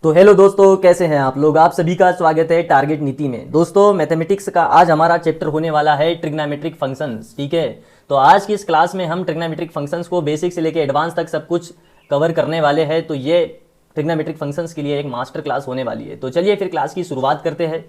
तो हेलो दोस्तों, कैसे हैं आप लोग। आप सभी का स्वागत है टारगेट नीति में। दोस्तों, मैथमेटिक्स का आज हमारा चैप्टर होने वाला है ट्रिग्नोमेट्रिक फंक्शंस। ठीक है, तो आज की इस क्लास में हम ट्रिग्नोमेट्रिक फंक्शंस को बेसिक से लेकर एडवांस तक सब कुछ कवर करने वाले हैं। तो ये ट्रिग्नोमेट्रिक फंक्शंस के लिए एक मास्टर क्लास होने वाली है। तो चलिए फिर क्लास की शुरुआत करते हैं।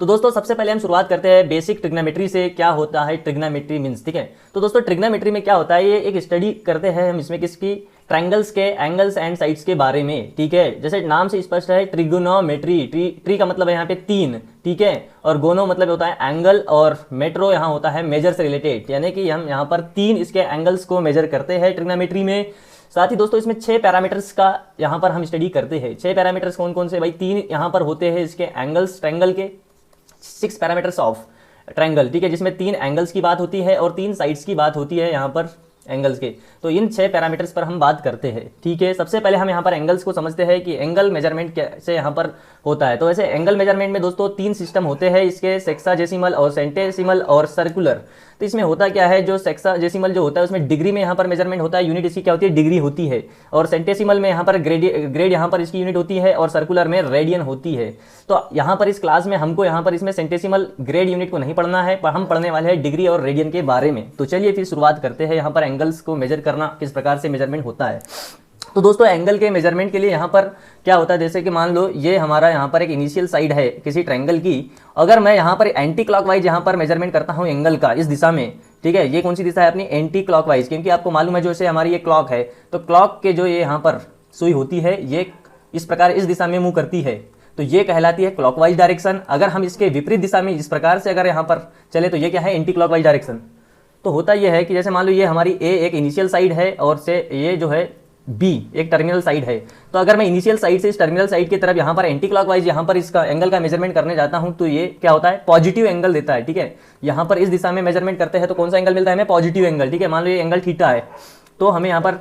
तो दोस्तों, सबसे पहले हम शुरुआत करते हैं बेसिक ट्रिग्नोमेट्री से। क्या होता है ट्रिग्नोमेट्री मीन्स। ठीक है, तो दोस्तों ट्रिग्नोमेट्री में क्या होता है, ये एक स्टडी करते हैं हम इसमें किसकी, ट्रायंगल्स के एंगल्स एंड साइड्स के बारे में। ठीक है, जैसे नाम से स्पष्ट है ट्रिगोनोमेट्री। ट्री का मतलब है यहाँ पे तीन, ठीक है, और गोनो मतलब होता है एंगल, और मेट्रो यहाँ होता है मेजर से रिलेटेड, यानी कि हम यहाँ पर तीन इसके एंगल्स को मेजर करते हैं ट्रिग्नोमेट्री में। साथ ही दोस्तों इसमें 6 पैरामीटर्स का यहाँ पर हम स्टडी करते हैं। 6 पैरामीटर्स कौन कौन से भाई, तीन यहाँ पर होते हैं इसके एंगल्स ट्रायंगल के, 6 पैरामीटर्स ऑफ ट्रायंगल। ठीक है, जिसमें 3 एंगल्स की बात होती है और 3 साइड्स की बात होती है यहाँ पर एंगल्स के। तो इन 6 पैरामीटर्स पर हम बात करते हैं। ठीक है, सबसे पहले हम यहाँ पर एंगल्स को समझते हैं कि एंगल मेजरमेंट कैसे यहाँ पर होता है। तो ऐसे एंगल मेजरमेंट में दोस्तों 3 सिस्टम होते हैं इसके, सेक्साडेसिमल और सेंटेसिमल और सर्कुलर। तो इसमें होता क्या है, जो सेक्साडेसिमल जो होता है उसमें डिग्री में यहाँ पर मेजरमेंट होता है, यूनिट इसकी क्या होती है, डिग्री होती है। और सेंटेसिमल में यहाँ पर ग्रेड यहाँ पर इसकी यूनिट होती है, और सर्कुलर में रेडियन होती है। तो यहाँ पर इस क्लास में हमको यहाँ पर इसमें सेंटेसिमल ग्रेड यूनिट को नहीं पढ़ना है, पर हम पढ़ने वाले हैं डिग्री और रेडियन के बारे में। तो चलिए फिर शुरुआत करते हैं यहाँ पर एंगल्स को मेजर करना किस प्रकार से मेजरमेंट होता है। तो दोस्तों एंगल के मेजरमेंट के लिए यहाँ पर क्या होता है, जैसे कि मान लो ये हमारा यहाँ पर एक इनिशियल साइड है किसी ट्रायंगल की। अगर मैं यहाँ पर एंटी क्लॉकवाइज यहाँ पर मेजरमेंट करता हूँ एंगल का इस दिशा में, ठीक है, ये कौन सी दिशा है अपनी, एंटी क्लॉकवाइज, क्योंकि आपको मालूम है जो ऐसे हमारी ये क्लॉक है, तो क्लॉक के जो ये यहाँ पर सुई होती है ये इस प्रकार इस दिशा में मूव करती है, तो ये कहलाती है क्लॉकवाइज डायरेक्शन। अगर हम इसके विपरीत दिशा में इस प्रकार से अगर यहाँ पर चले तो ये क्या है, एंटी क्लॉकवाइज डायरेक्शन। तो होता यह है कि जैसे मान लो ये हमारी ए एक इनिशियल साइड है और से ये जो है बी एक टर्मिनल साइड है। तो अगर मैं इनिशियल साइड से इस टर्मिनल साइड की तरफ यहाँ पर एंटी क्लॉकवाइज यहाँ पर इसका एंगल का मेजरमेंट करने जाता हूँ, तो ये क्या होता है, पॉजिटिव एंगल देता है। ठीक है, यहाँ पर इस दिशा में मेजरमेंट करते हैं तो कौन सा एंगल मिलता है हमें, पॉजिटिव एंगल। ठीक है, मान लो ये एंगल थीटा है तो हमें यहाँ पर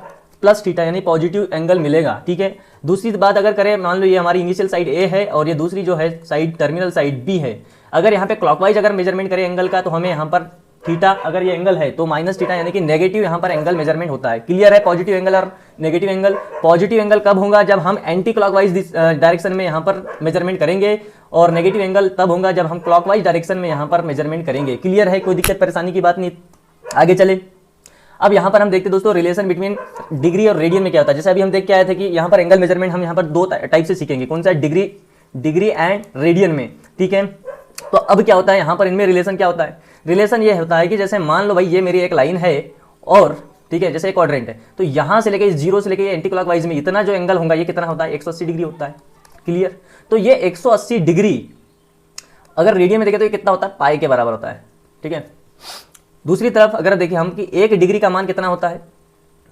प्लस थीटा यानी पॉजिटिव एंगल मिलेगा। ठीक है, दूसरी बात अगर करें, मान लो ये हमारी इनिशियल साइड ए है और ये दूसरी जो है साइड टर्मिनल साइड बी है। अगर यहाँ पे क्लॉकवाइज अगर मेजरमेंट करें एंगल का, तो हमें यहाँ पर थीटा अगर ये एंगल है तो माइनस थीटा यानी कि नेगेटिव यहाँ पर एंगल मेजरमेंट होता है। क्लियर है, पॉजिटिव एंगल और नेगेटिव एंगल। पॉजिटिव एंगल कब होगा, जब हम एंटी क्लॉकवाइज डायरेक्शन में यहाँ पर मेजरमेंट करेंगे, और नेगेटिव एंगल तब होगा जब हम क्लॉकवाइज डायरेक्शन में यहाँ पर मेजरमेंट करेंगे। क्लियर है, कोई दिक्कत परेशानी की बात नहीं। आगे चले, अब यहाँ पर हम देखते दोस्तों रिलेशन बिटवीन डिग्री और रेडियन में क्या होता है। जैसे अभी हम देख के आए थे कि यहाँ पर एंगल मेजरमेंट हम यहाँ पर 2 टाइप से सीखेंगे, कौन सा, डिग्री एंड रेडियन में। ठीक है, तो अब क्या होता है यहाँ पर इनमें रिलेशन क्या होता है, रिलेशन ये होता है कि जैसे मान लो भाई ये मेरी एक लाइन है और ठीक है जैसे एक क्वाड्रेंट है, तो यहाँ से लेके 0 से लेके एंटी क्लॉकवाइज में इतना जो एंगल होगा ये कितना होता है, 180 डिग्री होता है। क्लियर, तो ये 180 डिग्री अगर रेडियन में देखें तो ये कितना होता है, पाई के बराबर होता है। ठीक है, दूसरी तरफ अगर देखें हम कि 1 डिग्री का मान कितना होता है,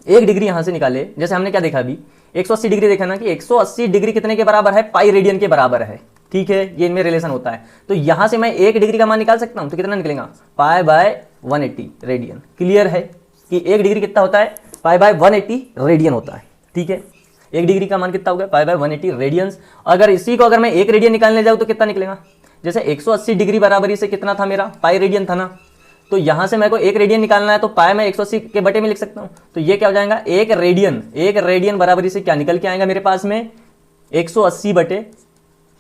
1 डिग्री यहाँ से निकाले, जैसे हमने क्या देखा अभी 180 डिग्री देखा ना, कि 180 डिग्री कितने के बराबर है, पाई रेडियन के बराबर है। ठीक है, ये इनमें रिलेशन होता है। तो यहां से मैं 1 डिग्री का मान निकाल सकता हूं, तो कितना निकलेगा, पाई बाय 180 रेडियन। क्लियर है कि 1 डिग्री कितना होता है, पाई बाय 180 रेडियन होता है। ठीक है, 1 डिग्री का मान कितना होगा, पाई बाय 180 रेडियंस। अगर इसी को अगर मैं 1 रेडियन निकालने जाऊं तो कितना निकलेगा, जैसे 180 डिग्री बराबरी से कितना था मेरा, पाई रेडियन था ना, तो यहां से मेरे को 1 रेडियन निकालना है, तो पाई मैं 180 के बटे में लिख सकता हूं। तो ये क्या हो जाएगा, 1 रेडियन बराबरी से क्या निकल के आएगा मेरे पास में, 180 बटे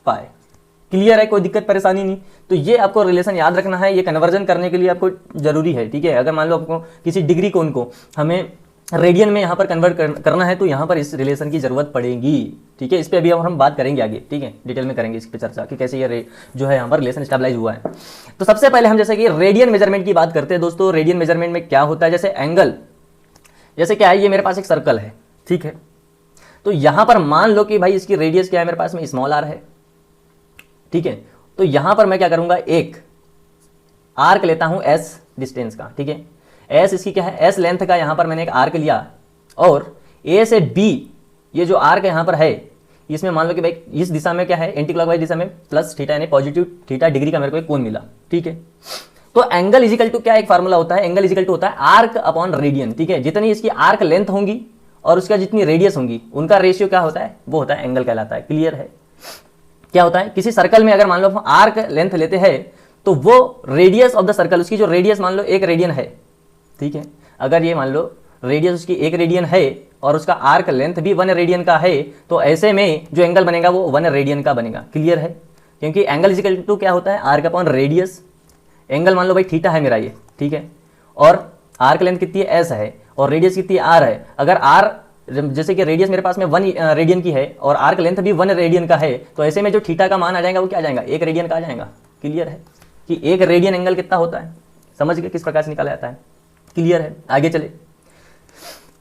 पाई। क्लियर है, कोई दिक्कत परेशानी नहीं। तो ये आपको रिलेशन याद रखना है, ये कन्वर्जन करने के लिए आपको जरूरी है। ठीक है, अगर मान लो आपको किसी डिग्री कोण को हमें रेडियन में यहाँ पर कन्वर्ट करना है तो यहाँ पर इस रिलेशन की जरूरत पड़ेगी। ठीक है, इस पे अभी हम बात करेंगे आगे। ठीक है, डिटेल में करेंगे इस पे चर्चा कि कैसे ये जो है यहाँ पर रिलेशन स्टेबलाइज हुआ है। तो सबसे पहले हम जैसे कि रेडियन मेजरमेंट की बात करते हैं दोस्तों। रेडियन मेजरमेंट में क्या होता है, जैसे एंगल, जैसे क्या है, ये मेरे पास एक सर्कल है। ठीक है, तो यहाँ पर मान लो कि भाई इसकी रेडियस क्या है, मेरे पास में स्मॉल आर है। ठीक है, तो यहां पर मैं क्या करूंगा, एक आर्क लेता हूं एस डिस्टेंस का। ठीक है, एस इसकी क्या है, एस लेंथ का यहां पर मैंने एक आर्क लिया, और ए से बी ये जो आर्क यहां पर है इसमें मान लो कि भाई इस दिशा में क्या है, एंटी क्लॉकवाइज दिशा में प्लस थीटा यानी पॉजिटिव थीटा डिग्री का मेरे को एक कोण मिला। ठीक है, तो एंगल इजिकल टू क्या एक फार्मूला होता है, एंगल इजिकल टू होता है आर्क अपॉन रेडियन। ठीक है, जितनी इसकी आर्क लेंथ होंगी और उसका जितनी रेडियस होंगी उनका रेशियो क्या होता है, वो होता है एंगल कहलाता है। क्लियर है, क्या होता है, किसी सर्कल में अगर मान लो हम आर्क लेंथ लेते हैं तो वो रेडियस ऑफ द सर्कल, उसकी जो रेडियस मान लो 1 रेडियन है। ठीक है, अगर ये मान लो रेडियस उसकी 1 रेडियन है और उसका आर्क लेंथ भी 1 रेडियन का है, तो ऐसे में जो एंगल बनेगा वो 1 रेडियन का बनेगा। क्लियर है? क्योंकि एंगल इजिकल टू क्या होता है, आर्क अपॉन रेडियस। एंगल मान लो भाई थीटा है मेरा ये, ठीक है, और आर्क लेंथ कितनी है, एस है, और रेडियस कितनी है, आर है। अगर आर, जैसे कि रेडियस मेरे पास में 1 रेडियन की है और आर्क लेंथ भी 1 रेडियन का है, तो ऐसे में जो थीटा का मान आ जाएगा वो क्या आ जाएगा, 1 रेडियन का आ जाएगा। क्लियर है कि 1 रेडियन एंगल कितना होता है, समझ गए किस प्रकार से निकाला जाता है। क्लियर है? आगे चले,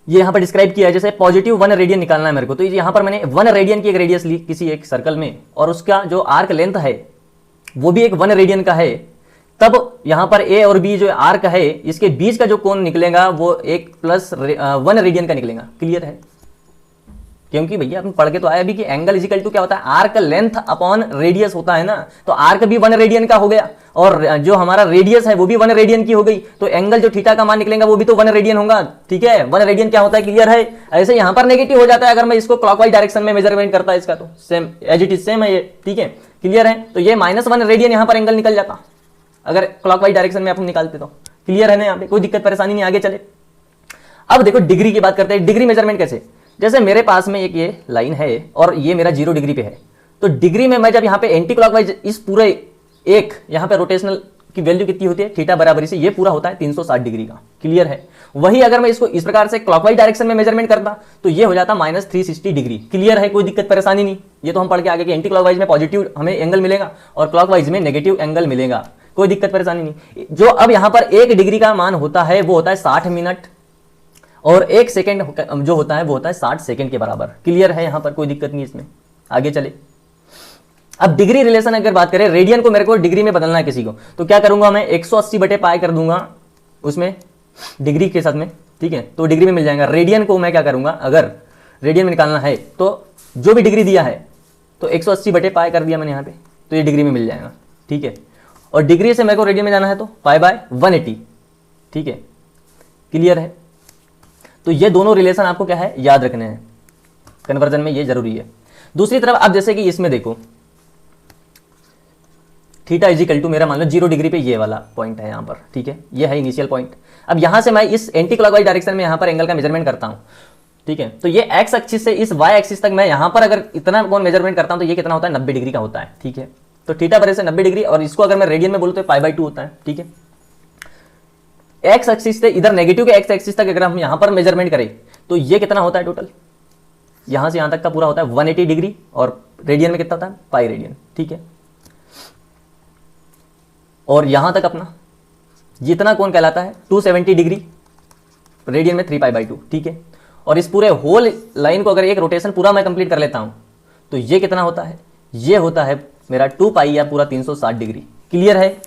ये यहाँ पर डिस्क्राइब किया है, जैसे पॉजिटिव 1 रेडियन निकालना है मेरे को, तो यहाँ पर मैंने 1 रेडियन की एक रेडियस ली किसी एक सर्कल में, और उसका जो आर्क लेंथ है वो भी एक 1 रेडियन का है, तब यहाँ पर ए और बी जो आर्क है इसके बीच का जो कोण निकलेगा वो 1 + 1 रेडियन का निकलेगा। क्लियर है? क्योंकि भैया अपन पढ़ के तो आया भी कि एंगल इजिकल टू क्या होता है, आर्क लेंथ अपॉन रेडियस होता है ना, तो आर्क भी 1 रेडियन का हो गया और जो हमारा रेडियस है वो भी 1 रेडियन की हो गई, तो एंगल जो थीटा का मान निकलेगा वो भी तो 1 रेडियन होगा। ठीक है, 1 रेडियन क्या होता है, क्लियर है? ऐसे यहाँ पर नेगेटिव हो जाता है अगर मैं इसको क्लॉकवाइज डायरेक्शन में मेजरमेंट करता है इसका, तो same as it is same है ये। ठीक है, क्लियर है? तो ये -1 रेडियन यहाँ पर एंगल निकल जाता अगर क्लॉकवाइज डायरेक्शन में अपन निकालते तो। क्लियर है ना? यहाँ पे कोई दिक्कत परेशानी नहीं। आगे चले, अब देखो डिग्री की बात करते हैं। डिग्री मेजरमेंट कैसे, जैसे मेरे पास में एक ये लाइन है और ये मेरा 0 डिग्री पे है, तो डिग्री में मैं जब यहाँ पे एंटी क्लॉकवाइज इस पूरे एक यहाँ पे रोटेशनल की वैल्यू कितनी होती है, थीटा बराबरी से ये पूरा होता है 360 डिग्री का। क्लियर है? वही अगर मैं इसको इस प्रकार से क्लॉकवाइज डायरेक्शन में मेजरमेंट करता तो ये हो जाता -360 डिग्री। क्लियर है? कोई दिक्कत परेशानी नहीं। ये तो हम पढ़ के आगे कि एंटी क्लॉकवाइज में पॉजिटिव हमें एंगल मिलेगा और क्लॉकवाइज में नेगेटिव एंगल मिलेगा, कोई दिक्कत परेशानी नहीं। जो अब यहाँ पर 1 डिग्री का मान होता है वो होता है 60 मिनट, और 1 सेकेंड जो होता है वो होता है 60 सेकेंड के बराबर। क्लियर है? यहाँ पर कोई दिक्कत नहीं इसमें। आगे चले, अब डिग्री रिलेशन अगर बात करें, रेडियन को मेरे को डिग्री में बदलना है किसी को, तो क्या करूंगा मैं, 180/π कर दूंगा उसमें डिग्री के साथ में। ठीक है, तो डिग्री में मिल जाएगा। रेडियन को मैं क्या करूंगा, अगर रेडियन में निकालना है तो जो भी डिग्री दिया है तो 180/π कर दिया मैंने यहाँ पे, तो ये डिग्री में मिल जाएगा। ठीक है, और डिग्री से मेरे को रेडियन में जाना है तो π/180। ठीक है, क्लियर है? तो ये दोनों रिलेशन आपको क्या है, याद रखने हैं, कन्वर्जन में ये जरूरी है। दूसरी तरफ आप जैसे कि इसमें देखो, थीटा इजिकल टू मेरा मान लो 0 डिग्री पे ये वाला पॉइंट है यहाँ पर। ठीक है, ये है इनिशियल पॉइंट। अब यहाँ से मैं इस एंटी क्लॉकवाइज डायरेक्शन में यहाँ पर एंगल का मेजरमेंट करता हूँ। ठीक है, तो ये एक्स एक्सिस से इस वाई एक्सिस तक मैं यहाँ पर अगर इतना कोण मेजरमेंट करता हूँ तो ये कितना होता है, 90 डिग्री का होता है। ठीक है, तो थीटा बराबर से 90 डिग्री, और इसको अगर मैं रेडियन में बोलूँ तो π/2 होता है। ठीक है, एक्स एक्सिस से इधर नेगेटिव के एक्स एक्सिस तक अगर हम यहाँ पर मेजरमेंट करें तो ये कितना होता है, टोटल यहाँ से यहाँ तक का पूरा होता है 180 डिग्री, और रेडियन में कितना होता है, π रेडियन। ठीक है, और यहाँ तक अपना जितना कोण कहलाता है 270 डिग्री, रेडियन में 3π/2। ठीक है, और इस पूरे होल लाइन को अगर एक रोटेशन पूरा मैं कंप्लीट कर लेता हूँ तो ये कितना होता है, ये होता है मेरा 2π या पूरा 360 डिग्री। क्लियर है?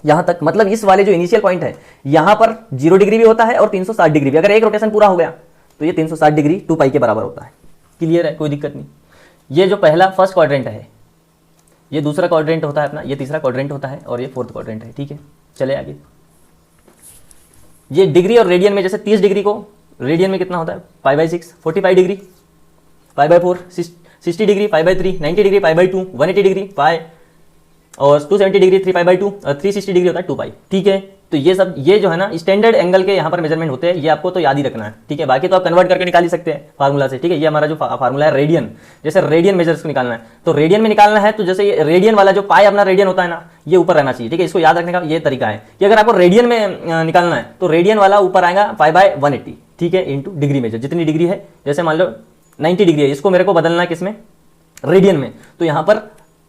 यहां तक, मतलब इस वाले जो इनिशियल पॉइंट है यहां पर 0 डिग्री भी होता है और 360 डिग्री भी। अगर एक रोटेशन पूरा हो गया तो ये 360 डिग्री 2π के बराबर होता है। क्लियर है? कोई दिक्कत नहीं। ये जो पहला फर्स्ट क्वाड्रेंट है, ये दूसरा क्वाड्रेंट होता है अपना, ये तीसरा क्वाड्रेंट होता है, और ये फोर्थ क्वाड्रेंट है। ठीक है, चले आगे। ये डिग्री और रेडियन में, जैसे 30 डिग्री को रेडियन में कितना होता है, π/6, 45 डिग्री π/4, 60 डिग्री π/3, 90 डिग्री π/2, 180 डिग्री π, और 270 डिग्री 3π/2, 360 डिग्री होता है 2π। ठीक है, तो ये सब, ये जो है ना स्टैंडर्ड एंगल के यहाँ पर मेजरमेंट होते हैं, ये आपको तो याद ही रखना है। ठीक है, बाकी तो आप कन्वर्ट करके निकाल ही सकते हैं फार्मूला से। ठीक है, ये हमारा जो फार्मूला है रेडियन, जैसे रेडियन मेजर्स को निकालना है तो रेडियन में निकालना है, तो जैसे ये रेडियन वाला जो पाई अपना रेडियन होता है ना, ये ऊपर रहना चाहिए। ठीक है, इसको याद रखने का ये तरीका है कि अगर आपको रेडियन में निकालना है तो रेडियन वाला ऊपर आएगा π/180। ठीक है, इंटू डिग्री मेजर, जितनी डिग्री है, जैसे मान लो 90 डिग्री है, इसको मेरे को बदलना है किसमें, रेडियन में, तो यहाँ पर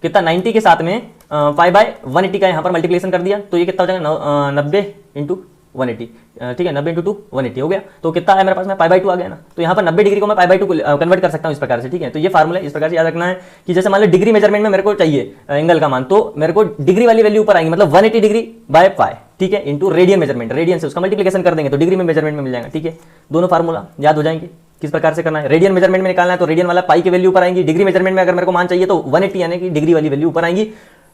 कितना 90 के साथ में π/180 का यहाँ पर मल्टीप्लिकेशन कर दिया तो ये कितना हो जाएगा, 90 × 180। ठीक है, 90 × 2 180 हो गया, तो कितना है मेरे पास में, π/2 आ गया ना, तो यहाँ पर 90 डिग्री को मैं π/2 को कन्वर्ट कर सकता हूँ इस प्रकार से। ठीक है, तो ये फार्मूला इस प्रकार से याद रखना है कि जैसे मान लो डिग्री मेजरमेंट में मेरे को चाहिए एंगल का मान, तो मेरे को डिग्री वाली वैल्यू ऊपर आएंगी, मतलब 180 डिग्री बाय π। ठीक है, इंटू रेडियन मेजरमेंट, रेडियन से उसका मल्टीप्लिकेशन कर देंगे तो डिग्री में मेजरमेंट में मिल जाएगा। ठीक है, दोनों फार्मूला याद हो जाएंगे किस प्रकार से करना है। रेडियन मेजरमेंट में निकालना है तो रेडियन वाला पाई की वैल्यू ऊपर आएंगी, डिग्री मेजरमेंट में अगर मेरे को मान चाहिए तो 180 यानी कि डिग्री वाली वैल्यू ऊपर आएंगी,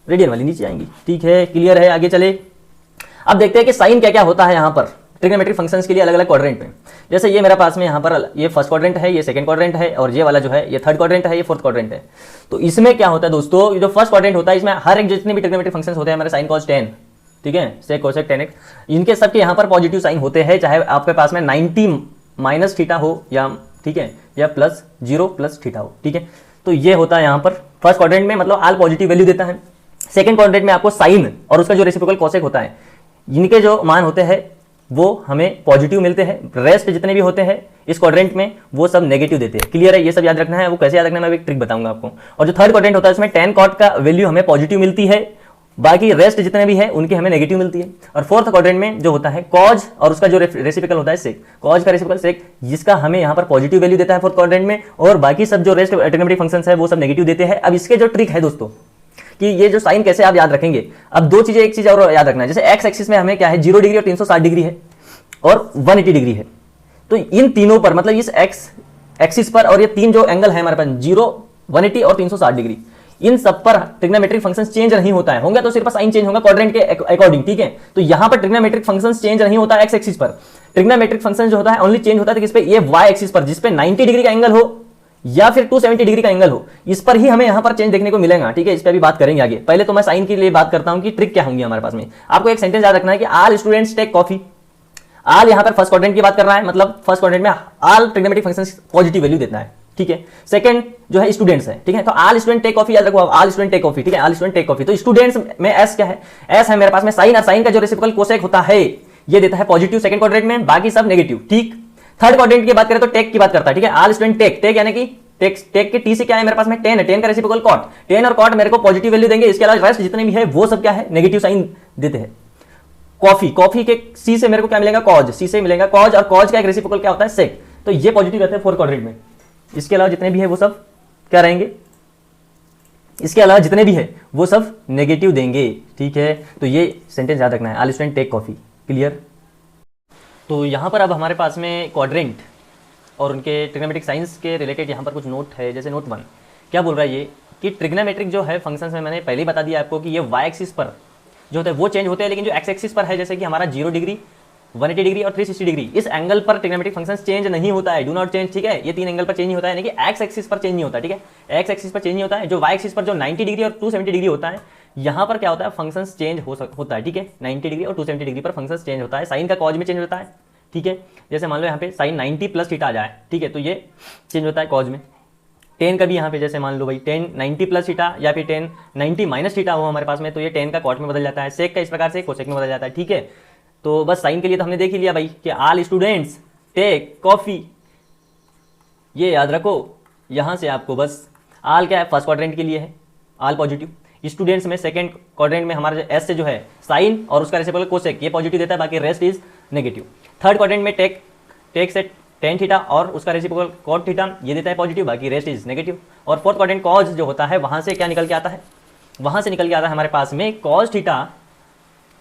रेडियन वाली नीचे आएंगी। ठीक है, क्लियर है? आगे चले, अब देखते हैं कि साइन क्या क्या होता है यहाँ पर ट्रिग्नोमेट्रिक फंक्शंस के लिए अलग अलग क्वाड्रेंट में। जैसे ये मेरा पास में यहाँ पर ये फर्स्ट क्वाड्रेंट है, ये सेकंड क्वाड्रेंट है, और ये वाला जो है ये थर्ड क्वाड्रेंट है, ये फोर्थ क्वाड्रेंट है। तो इसमें क्या होता है दोस्तों, जो फर्स्ट क्वाड्रेंट होता है इसमें हर एक जितने भी ट्रिग्नोमेट्रिक फंक्शंस होते हैं हमारे साइन कॉस टेन, ठीक है, सेक कोसेक टेन एक्स, इनके सबके यहाँ पर पॉजिटिव साइन होते हैं, चाहे आपके पास में 90 माइनस थीटा हो या, ठीक है, या प्लस 0 प्लस थीटा हो, ठीक है। तो ये होता है यहाँ पर फर्स्ट क्वाड्रेंट में, मतलब आल पॉजिटिव वैल्यू देता है। सेकंड क्वाड्रेंट में आपको साइन और उसका जो रेसिप्रोकल कोसेक होता है, इनके जो मान होते हैं वो हमें पॉजिटिव मिलते हैं। रेस्ट जितने भी होते हैं इस क्वाड्रेंट में वो सब नेगेटिव देते हैं। क्लियर है, ये सब याद रखना है। वो कैसे याद रखना है मैं एक ट्रिक बताऊंगा आपको। और जो थर्ड क्वाड्रेंट होता है उसमें tan cot का वैल्यू हमें पॉजिटिव मिलती है, बाकी रेस्ट जितने भी है उनकी हमें नेगेटिव मिलती है। और फोर्थ क्वाड्रेंट में जो होता है कॉज और उसका जो रेसिप्रोकल होता है सेक, कॉज का रेसिप्रोकल सेक, जिसका हमें यहाँ पर पॉजिटिव वैल्यू देता है फोर्थ क्वाड्रेंट में, और बाकी सब जो रेस्ट ट्रिग्नोमेट्रिक फंक्शंस है वो सब नेगेटिव देते हैं। अब इसके जो ट्रिक है दोस्तों कि ये जो साइन कैसे आप याद रखेंगे, अब दो चीजें, एक चीज और याद रखना है। जैसे एक्स एक्सिस में हमें क्या है 0 डिग्री और 360 डिग्री है और 180 डिग्री है, तो इन तीनों पर मतलब इस एक्स एक्सिस पर और ये तीन जो एंगल है हमारे पास 0, 180 और 360 डिग्री, इन सब पर ट्रिग्नोमेट्रिक फंक्शंस चेंज नहीं होता है। होंगे तो सिर्फ साइन चेंज होगा क्वाड्रेंट के अकॉर्डिंग, ठीक है। तो यहां पर ट्रिग्नोमेट्रिक फंक्शंस चेंज नहीं होता है एक्स एक्सिस पर। ट्रिग्नोमेट्रिक फंक्शन जो होता है ओनली चेंज होता है किस पे, ये वाई एक्सिस पर, जिस पे 90 डिग्री का एंगल हो या फिर 270 डिग्री का एंगल हो, इस पर ही हमें यहां पर चेंज देखने को मिलेगा, ठीक है। इस पर भी बात करेंगे आगे। पहले तो मैं साइन के लिए बात करता हूं कि ट्रिक क्या होंगी हमारे पास में। आपको एक सेंटेंस याद रखना है कि ऑल स्टूडेंट्स टेक कॉफी। आल यहां पर फर्स्ट क्वाड्रेंट की बात कर रहा है, मतलब फर्स्ट क्वाड्रेंट में आल ट्रिग्नोमेट्रिक फंक्शंस पॉजिटिव वैल्यू देता है, ठीक है। सेकंड जो है स्टूडेंट्स है, ठीक है। तो ऑल स्टूडेंट टेक कॉफी याद रखो, ऑल स्टूडेंट टेक कॉफी, ठीक है। ऑल स्टूडेंट टेक कॉफी, तो स्टूडेंट्स में एस क्या है, एस है मेरे पास में साइन, और साइन का जो रेसिप्रोकल कोसेक होता है ये देता है पॉजिटिव सेकंड क्वाड्रेंट में, बाकी सब नेगेटिव, ठीक। थर्ड क्वाड्रेंट की बात करें तो टेक की बात करता है, ठीक है। ऑल स्टूडेंट टेक, टेक यानी कि टेक के टी से क्या है मेरे पास में 10 है, 10 का रेसिप्रोकल कॉट, 10 और कॉट मेरे को पॉजिटिव वैल्यू देंगे। इसके अलावा रेस्ट जितने भी है वो सब क्या है नेगेटिव साइन देते हैं। कॉफी, कॉफी के सी से मेरे को क्या मिलेगा कॉज, सी से मिलेगा कॉज, और कॉज का एक रेसिप्रोकल क्या होता है सेक, तो ये पॉजिटिव रहते हैं फोर्थ क्वाड्रेंट में। इसके अलावा जितने भी है वो सब क्या रहेंगे, इसके अलावा जितने भी है वो सब नेगेटिव देंगे, ठीक है। तो ये सेंटेंस याद रखना है, all student take coffee. Clear. तो यहां पर अब हमारे पास में क्वाड्रेंट और उनके ट्रिग्नोमेट्रिक साइंस के रिलेटेड यहाँ पर कुछ नोट है। जैसे नोट 1 क्या बोल रहा है ये कि ट्रिग्नोमेट्रिक जो है फंक्शंस में मैंने पहले ही बता दिया आपको कि ये वाई एक्सिस पर जो होता है वो चेंज होते हैं, लेकिन जो एक्स एक्सिस पर है जैसे कि हमारा 0 डिग्री, 180 डिग्री और 360 डिग्री, इस एंगल पर ट्रिग्नोमेट्रिक फंक्शंस चेंज नहीं होता है, डू नॉट चेंज, ठीक है। ये तीन एंगल पर चेंज नहीं होता है, यानी कि एक्स एक्सिस पर चेंज नहीं होता है, ठीक है। एक्स एक्सिस पर चेंज नहीं होता है। जो वाई एक्सिस पर जो 90 डिग्री और 270 डिग्री होता है, यहाँ पर क्या होता है फंक्शंस चेंज होता है, ठीक है। 90 डिग्री और 270 डिग्री पर फंक्शंस चेंज होता है। साइन का कॉज में चेंज होता है, ठीक है। जैसे मान लो यहाँ पे साइन 90 प्लस थीटा आ जाए, ठीक है, तो ये चेंज होता है कॉज में। 10 का भी यहाँ पे जैसे मान लो भाई 10 90 प्लस थीटा या फिर 10 90 माइनस थीटा हो हमारे पास में, तो ये 10 का कॉट में बदल जाता है। सेक का इस प्रकार से कोसेक में बदल जाता है, ठीक है। तो बस साइन के लिए तो हमने देख ही लिया भाई कि ऑल स्टूडेंट्स टेक कॉफी, ये याद रखो। यहाँ से आपको बस ऑल क्या है फर्स्ट क्वाड्रेंट के लिए है, ऑल पॉजिटिव। स्टूडेंट्स में सेकंड क्वाड्रेंट में हमारा एस से जो है साइन और उसका रेसिप्रोकल कोसेक ये पॉजिटिव देता है, बाकी rest is negative. Third quadrant में टेक से टेन थीटा और उसका रेसिप्रोकल कॉट थीटा ये देता है पॉजिटिव, बाकी रेस्ट इज नेगेटिव। और फोर्थ क्वाड्रेंट कॉज जो होता है वहां से क्या निकल के आता है, वहां से निकल के आता है हमारे पास में कॉज थीटा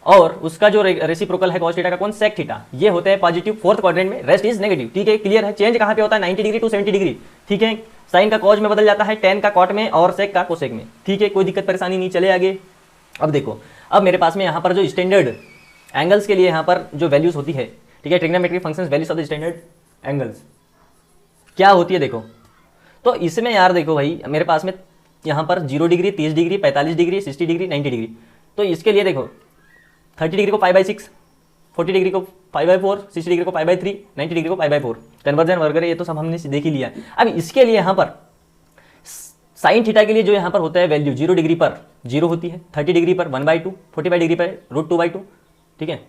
और उसका जो रेसिप्रोकल है कॉस थीटा का कौन सेक थीटा, ये होते हैं पॉजिटिव फोर्थ क्वाड्रेंट में, रेस्ट इज नेगेटिव, ठीक है। क्लियर है। चेंज कहां पे होता है 90 डिग्री टू 70 डिग्री, ठीक है। साइन का कॉज में बदल जाता है, टेन का कॉट में और सेक का कोसेक में, ठीक है। कोई दिक्कत परेशानी नहीं, चले आगे। अब देखो, अब मेरे पास में यहाँ पर जो स्टैंडर्ड एंगल्स के लिए यहाँ पर जो वैल्यूज होती है, ठीक है, trigonometric functions values of the standard angles क्या होती है देखो। तो इसमें यार देखो भाई मेरे पास में यहाँ पर 0 degree, 30 degree, 45 degree, 60 degree, 90 degree. तो इसके लिए देखो 30 डिग्री को π/6, 40 डिग्री को π/4, 60 डिग्री को π/3, 90 डिग्री को π/4, कन्वर्जन वगैरह ये तो सब हमने देख ही लिया। अब इसके लिए यहाँ पर साइन थीटा के लिए जो यहाँ पर होता है वैल्यू 0 डिग्री पर 0 होती है, 30 डिग्री पर 1/2, 45 डिग्री पर √2/2, ठीक है।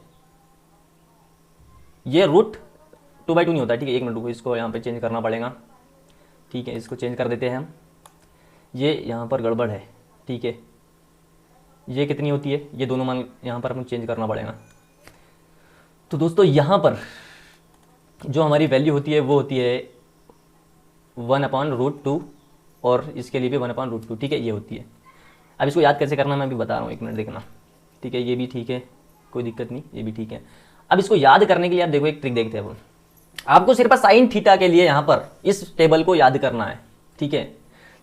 ये √2/2 नहीं होता, ठीक है। एक मिनट रुको, इसको यहाँ पे चेंज करना पड़ेगा, ठीक है। इसको चेंज कर देते हैं हम, ये यहाँ पर गड़बड़ है, ठीक है। ये कितनी होती है, ये दोनों मान यहाँ पर हमें चेंज करना पड़ेगा। तो दोस्तों यहाँ पर जो हमारी वैल्यू होती है वो होती है 1/√2 और इसके लिए भी 1/√2, ठीक है, ये होती है। अब इसको याद कैसे करना मैं अभी बता रहा हूँ, एक मिनट देखना, ठीक है। ये भी ठीक है, कोई दिक्कत नहीं, ये भी ठीक है। अब इसको याद करने के लिए आप देखो एक ट्रिक देखते हैं वो, आपको सिर्फ साइन थीटा के लिए यहाँ पर इस टेबल को याद करना है, ठीक है।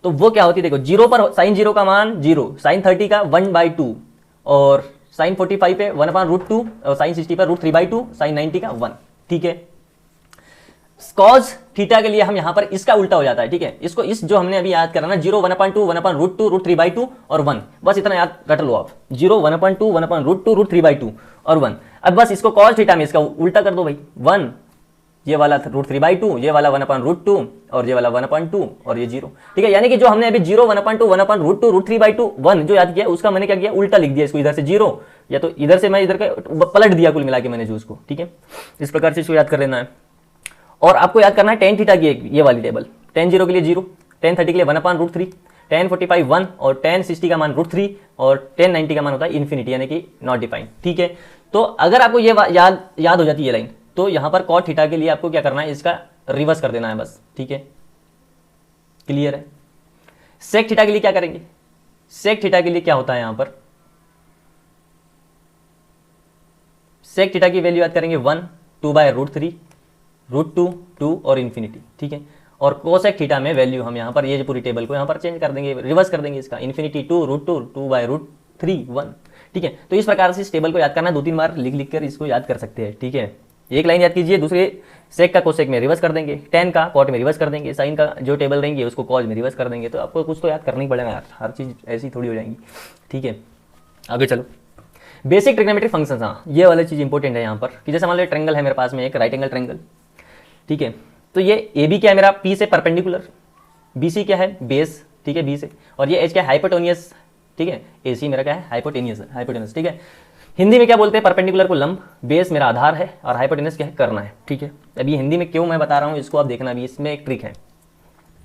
तो वो क्या होती है देखो, 0 पर साइन 0 का मान 0, साइन 30 का 1/2 और साइन 45 पे 1/√2 और साइन 60 पर √3/2, साइन 90 का 1, ठीक है। कॉस थीटा के लिए हम यहाँ पर इसका उल्टा हो जाता है, ठीक है। इसको इस जो हमने अभी याद करा ना 0, 1/2, 1/√2, √3/2 और 1, बस इतना याद रट लो आप, 0, 1/2, 1/√2, √3/2 और 1। अब बस इसको कॉस थीटा में इसका उल्टा कर दो भाई, 1 ये वाला √3/2, ये वाला 1/√2 और ये वाला 1/2 और ये 0, ठीक है। यानी कि जो हमने अभी 0, 1/2, 1/√2, √3/2, 1 जो याद किया उसका मैंने क्या किया, उल्टा लिख दिया इसको, इधर से 0 या तो इधर से मैं इधर का पलट दिया कुल मिला के मैंने जो उसको, ठीक है। इस प्रकार से इसको याद कर लेना है। और आपको याद करना है tan थीटा की ये वाली टेबल, tan 0 के लिए 0, tan 30 के लिए 1/√3, tan 45 1 और tan 60 का मान √3 और tan 90 का मान होता है इन्फिनिटी यानी कि नॉट डिफाइंड, ठीक है। तो अगर आपको ये याद हो जाती है ये लाइन, तो यहां पर cot थीटा के लिए आपको क्या करना है, इसका रिवर्स कर देना है बस, ठीक है, क्लियर है। sec थीटा के लिए क्या करेंगे, sec थीटा के लिए क्या होता है यहां पर, sec थीटा की वैल्यू याद करेंगे 1, 2/√3, √2, 2 और इन्फिनिटी, ठीक है। और cosec थीटा में वैल्यू हम यहाँ पर ये पूरी टेबल को यहाँ पर चेंज कर देंगे, रिवर्स कर देंगे इसका, इन्फिनिटी 2, √2, 2/√3, 1, ठीक है। तो इस प्रकार से इस टेबल को याद करना, 2-3 बार लिख कर इसको याद कर सकते हैं, ठीक है। एक लाइन याद कीजिए, दूसरे sec का cosec में रिवर्स कर देंगे, tan का cot में रिवर्स कर देंगे, sin का जो टेबल रहेंगे उसको cos में रिवर्स कर देंगे। तो आपको कुछ तो याद करना ही पड़ेगा यार, हर चीज़ ऐसी थोड़ी हो जाएंगी, ठीक है। आगे चलो, बेसिक ट्रिग्नोमेट्रिक फंक्शंस, हाँ ये वाली चीज़ इंपॉर्टेंट है यहाँ पर, कि जैसे मान लो ट्रेंगल है मेरे पास में एक राइट एंगल ट्रेंगल, ठीक है। तो ये ए बी क्या है मेरा, पी से परपेंडिकुलर, बी सी क्या है बेस, ठीक है, बी से, और ये एच क्या है हाइपोटेनियस, ठीक है, ए सी मेरा क्या है हाइपोटेनियस, ठीक है। हिंदी में क्या बोलते हैं, परपेंडिकुलर को लंब, बेस मेरा आधार है और हाइपोटेनियस क्या है करना है, ठीक है। अभी हिंदी में क्यों मैं बता रहा हूँ इसको आप देखना, अभी इसमें एक ट्रिक है।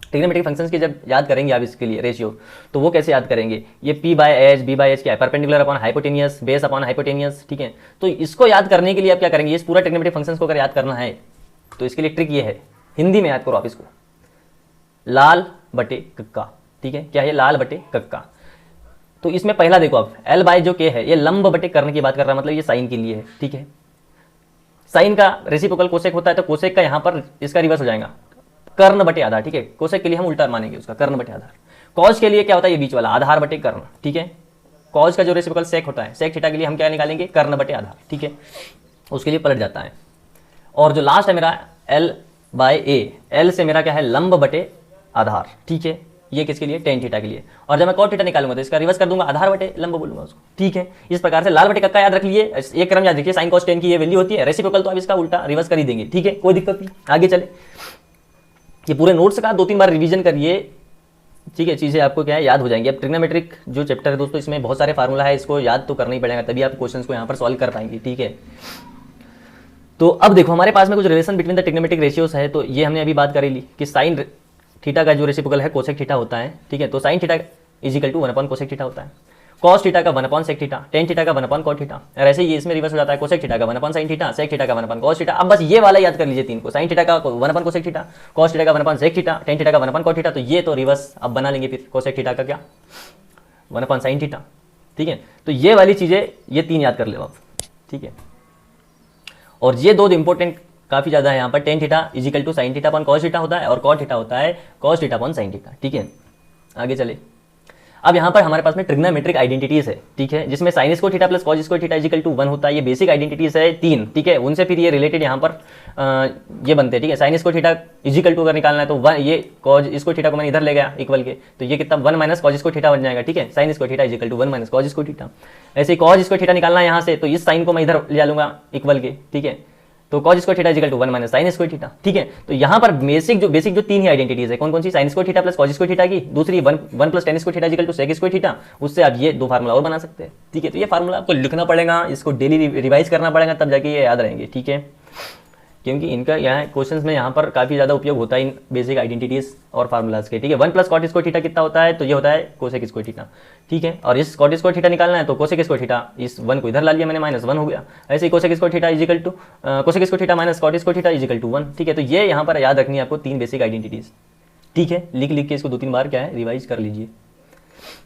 ट्रिग्नोमेट्रिक फंक्शंस की जब याद करेंगे आप इसके लिए रेशियो, तो वो कैसे याद करेंगे, ये p/h b/h क्या है, perpendicular upon hypotenuse, base upon hypotenuse, ठीक है। तो इसको याद करने के लिए आप क्या करेंगे, इस पूरा ट्रिग्नोमेट्रिक फंक्शंस को अगर याद करना है तो इसके लिए ट्रिक ये है, हिंदी में याद करो आप इसको, लाल बटे कक्का, ठीक है। क्या है, लाल बटे कक्का। तो इसमें पहला देखो आप, l जो k है ये लंब बटे कर्ण की बात कर रहा है, मतलब ये साइन के लिए है, ठीक है। साइन का रेसिप्रोकल कोसेक होता है, तो कोसेक का यहाँ पर इसका रिवर्स हो जाएगा, कर्ण बटे आधार, ठीक है। कोसेक के लिए हम उल्टा मानेंगे उसका, कर्ण बटे आधार। कॉज के लिए क्या होता है, ये बीच वाला आधार बटे कर्ण, ठीक है। कॉज का जो रेसिप्रोकल सेक होता है, सेक थीटा के लिए हम क्या निकालेंगे, कर्ण बटे आधार, ठीक है, उसके लिए पलट जाता है। और जो लास्ट है मेरा l/a, l से मेरा क्या है, लंब बटे आधार, ठीक है। ये किसके लिए, tan थीटा के लिए। और जब मैं cot थीटा निकालूंगा तो इसका रिवर्स कर दूंगा, आधार बटे लंब बोलूंगा उसको, ठीक है। इस प्रकार से लाल बटे कक्का याद रख लिए, एक क्रम याद रखिए, sin cos tan की ये वैल्यू होती है, रेसिप्रोकल तो आप इसका उल्टा रिवर्स कर ही देंगे, ठीक है, कोई दिक्कत नहीं। आगे चले, ये पूरे नोट्स का 2-3 बार रिवीजन करिए, ठीक है, चीज़ें आपको क्या है याद हो जाएंगी। अब ट्रिग्नोमेट्रिक जो चैप्टर है दोस्तों, इसमें बहुत सारे फार्मूला है, इसको याद तो करना ही पड़ेगा, तभी आप क्वेश्चन को यहाँ पर सॉल्व कर पाएंगे, ठीक है। तो अब देखो हमारे पास में कुछ relation between the trigonometric ratios है, तो ये हमने अभी बात कर ही ली कि साइन थीटा का जो रेसिप्रोकल है कोसेक थीटा होता है, ठीक है। तो sine theta is equal to 1 cosec theta होता है, कॉस थीटा का 1 सेक थीटा, टेन थीटा का 1 कॉट थीटा, और ऐसे ही इसमें रिवर्स हो जाता है, कोसेक थीटा का 1 साइन थीटा, सेक थीटा का 1 कॉस थीटा। अब बस ये वाला याद कर लीजिए तीन को, साइन थीटा का 1 कोसेक थीटा, कॉस थीटा का 1 सेक थीटा, टेन थीटा का 1 कॉट थीटा। तो ये तो रिवर्स अब बना लेंगे फिर, कोसेक थीटा का क्या 1 साइन थीटा, ठीक है। तो ये वाली चीजें ये तीन याद कर लो आप, ठीक है। और ये दो इंपॉर्टेंट काफी ज्यादा है यहाँ पर, tan theta is equal to sine theta upon cos theta होता है, और कॉट थीटा होता है cos theta upon sine theta, ठीक है। आगे चले, अब यहाँ पर हमारे पास में ट्रिग्नोमेट्रिक आइडेंटिटीज है, ठीक है, जिसमें sine square theta plus cos square theta is equal to 1 होता है। ये बेसिक आइडेंटिटीज है तीन, ठीक है, उनसे फिर ये रिलेटेड यहाँ पर ये बनते हैं, ठीक है। Sine square theta is equal to अगर निकालना है तो 1, ये कॉस स्क्वायर थीटा को मैंने इधर ले गया इक्वल के, तो ये कितना 1 माइनस कॉस स्क्वायर थीटा बन जाएगा, ठीक है। Sine square theta is equal to 1 minus cos square theta. ऐसे ही कॉस स्क्वायर थीटा निकालना है यहाँ से, तो इस साइन को मैं इधर ले लूंगा इक्वल के, ठीक है। तो cos square theta is equal to 1 minus sine square theta, ठीक है। तो यहाँ पर बेसिक जो तीन ही आइडेंटिटीज है, कौन कौन सी, sine square theta plus cos square theta की, दूसरी 1 plus tan square theta is equal to sec square theta, उससे आप ये दो फार्मूला और बना सकते हैं, ठीक है। तो ये फार्मूला आपको लिखना पड़ेगा, इसको डेली रिवाइज करना पड़ेगा, तब जाके ये याद रहेंगे, ठीक है। क्योंकि इनका यहाँ क्वेश्चंस में यहाँ पर काफी ज्यादा उपयोग होता है इन बेसिक आइडेंटिटीज और फार्मूलाज के, ठीक है। 1 प्लस कॉट स्क्वायर थीटा कितना होता है, तो ये होता है कोसेक स्क्वायर थीटा, ठीक है। और इस कॉट स्क्वायर थीटा निकालना है तो कोसेक स्क्वायर थीटा, इस 1 को इधर ला लिया मैंने, -1 हो गया। ऐसे ही cosec square theta is equal to cosec square theta minus cot square theta is equal to 1, ठीक है। तो ये यहाँ पर याद रखनी है आपको तीन बेसिक आइडेंटिटीज, ठीक है। लिख के इसको 2-3 बार क्या है रिवाइज कर लीजिए,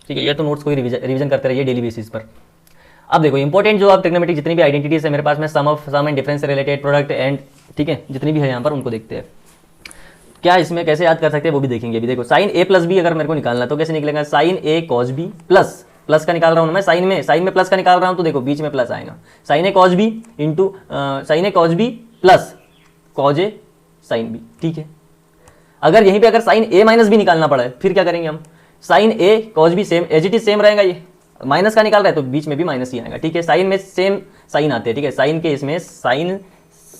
ठीक है। ये तो नोट्स को रिविजन करते रहिए डेली बेसिस पर। अब देखो इंपॉर्टेंट जो आप ट्रिग्नोमेट्रिक जितनी भी आइडेंटिटीज है मेरे पास में, सम एंड डिफरेंस से रिलेटेड, प्रोडक्ट एंड, ठीक है, जितनी भी है यहाँ पर उनको देखते हैं। क्या इसमें कैसे याद कर सकते हैं वो भी देखेंगे। अभी देखो साइन ए प्लस बी अगर मेरे को निकालना तो कैसे निकलेगा, sign A cos B plus का निकाल रहा हूँ मैं, साइन में प्लस का निकाल रहा हूँ, तो देखो बीच में प्लस आएगा, sign A cos B into sine A cos B plus cos A sine B, ठीक है। अगर यहीं पे अगर साइन ए माइनस बी निकालना पड़ा है फिर क्या करेंगे हम, sine A cos B same as it is same रहेगा, ये माइनस का निकाल रहा है तो बीच में भी माइनस ही आएगा, ठीक है। साइन में सेम साइन आते हैं, ठीक है। साइन के इसमें साइन